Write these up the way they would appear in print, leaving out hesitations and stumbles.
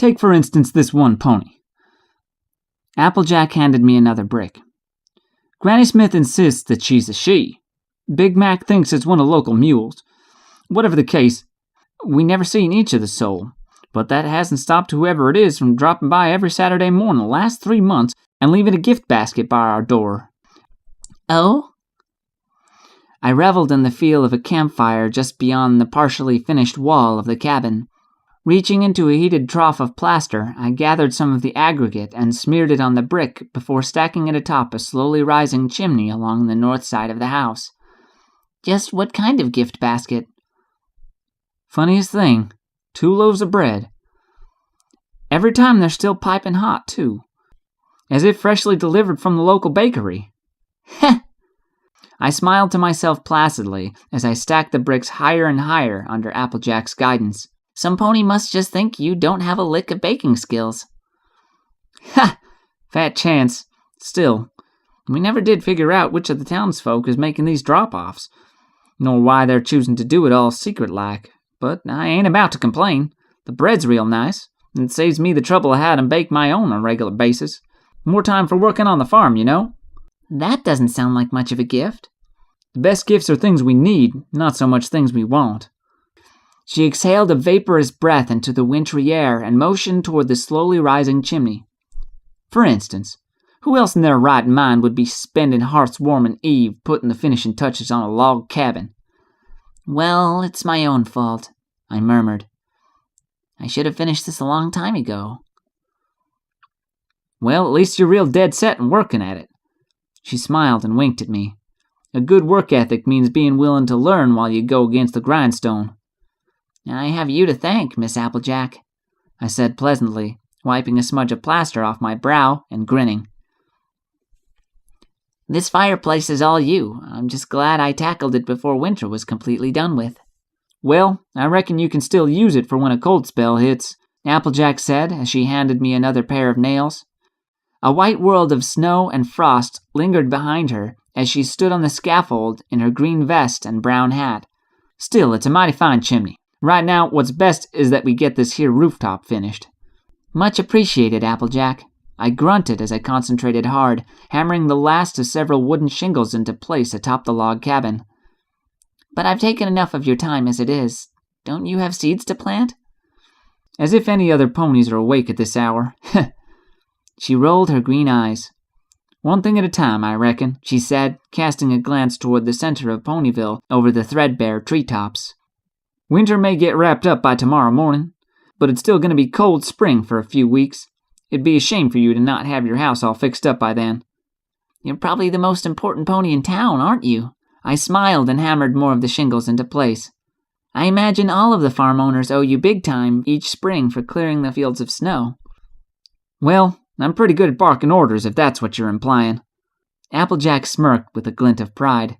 Take, for instance, this one pony. Applejack handed me another brick. Granny Smith insists that she's a she. Big Mac thinks it's one of local mules. Whatever the case, we never seen each of the soul, but that hasn't stopped whoever it is from dropping by every Saturday morning the last 3 months and leaving a gift basket by our door. Oh? I reveled in the feel of a campfire just beyond the partially finished wall of the cabin. Reaching into a heated trough of plaster, I gathered some of the aggregate and smeared it on the brick before stacking it atop a slowly rising chimney along the north side of the house. Just what kind of gift basket? Funniest thing, 2 loaves of bread. Every time they're still piping hot, too. As if freshly delivered from the local bakery. Heh! I smiled to myself placidly as I stacked the bricks higher and higher under Applejack's guidance. Some pony must just think you don't have a lick of baking skills. Ha! Fat chance. Still, we never did figure out which of the townsfolk is making these drop-offs, nor why they're choosing to do it all secret-like. But I ain't about to complain. The bread's real nice, and it saves me the trouble of having to bake my own on a regular basis. More time for working on the farm, you know? That doesn't sound like much of a gift. The best gifts are things we need, not so much things we want. She exhaled a vaporous breath into the wintry air and motioned toward the slowly rising chimney. For instance, who else in their right mind would be spending hearth's-warming eve putting the finishing touches on a log cabin? Well, it's my own fault, I murmured. I should have finished this a long time ago. Well, at least you're real dead set and working at it. She smiled and winked at me. A good work ethic means being willing to learn while you go against the grindstone. I have you to thank, Miss Applejack, I said pleasantly, wiping a smudge of plaster off my brow and grinning. This fireplace is all you. I'm just glad I tackled it before winter was completely done with. Well, I reckon you can still use it for when a cold spell hits, Applejack said as she handed me another pair of nails. A white world of snow and frost lingered behind her as she stood on the scaffold in her green vest and brown hat. Still, it's a mighty fine chimney. Right now, what's best is that we get this here rooftop finished. Much appreciated, Applejack. I grunted as I concentrated hard, hammering the last of several wooden shingles into place atop the log cabin. But I've taken enough of your time as it is. Don't you have seeds to plant? As if any other ponies are awake at this hour. She rolled her green eyes. One thing at a time, I reckon, she said, casting a glance toward the center of Ponyville over the threadbare treetops. Winter may get wrapped up by tomorrow morning, but it's still going to be cold spring for a few weeks. It'd be a shame for you to not have your house all fixed up by then. You're probably the most important pony in town, aren't you? I smiled and hammered more of the shingles into place. I imagine all of the farm owners owe you big time each spring for clearing the fields of snow. Well, I'm pretty good at barking orders, if that's what you're implying. Applejack smirked with a glint of pride.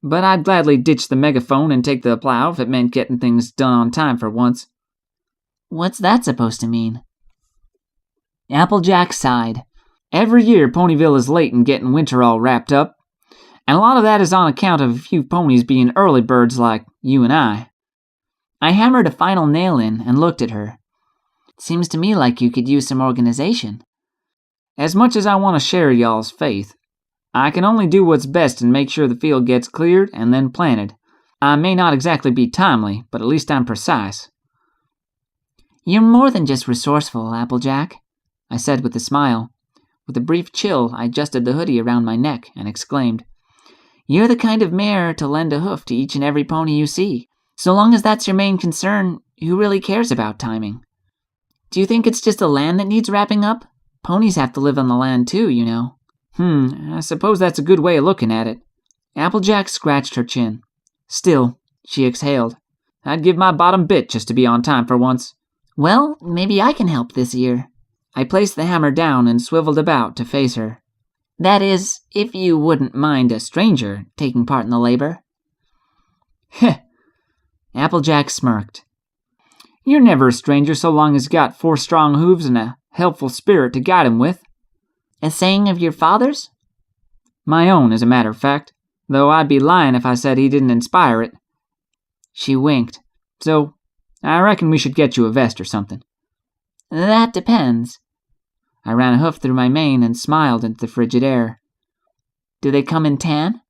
But I'd gladly ditch the megaphone and take the plow if it meant getting things done on time for once. What's that supposed to mean? Applejack sighed. Every year Ponyville is late in getting winter all wrapped up, and a lot of that is on account of a few ponies being early birds like you and I. I hammered a final nail in and looked at her. Seems to me like you could use some organization. As much as I want to share y'all's faith, I can only do what's best and make sure the field gets cleared and then planted. I may not exactly be timely, but at least I'm precise. You're more than just resourceful, Applejack, I said with a smile. With a brief chill, I adjusted the hoodie around my neck and exclaimed, You're the kind of mare to lend a hoof to each and every pony you see. So long as that's your main concern, who really cares about timing? Do you think it's just the land that needs wrapping up? Ponies have to live on the land too, you know. I suppose that's a good way of looking at it. Applejack scratched her chin. Still, she exhaled. I'd give my bottom bit just to be on time for once. Well, maybe I can help this year. I placed the hammer down and swiveled about to face her. That is, if you wouldn't mind a stranger taking part in the labor. Heh. Applejack smirked. You're never a stranger so long as you got 4 strong hooves and a helpful spirit to guide 'em with. A saying of your father's? My own, as a matter of fact, though I'd be lying if I said he didn't inspire it. She winked. So, I reckon we should get you a vest or something. That depends. I ran a hoof through my mane and smiled into the frigid air. Do they come in tan?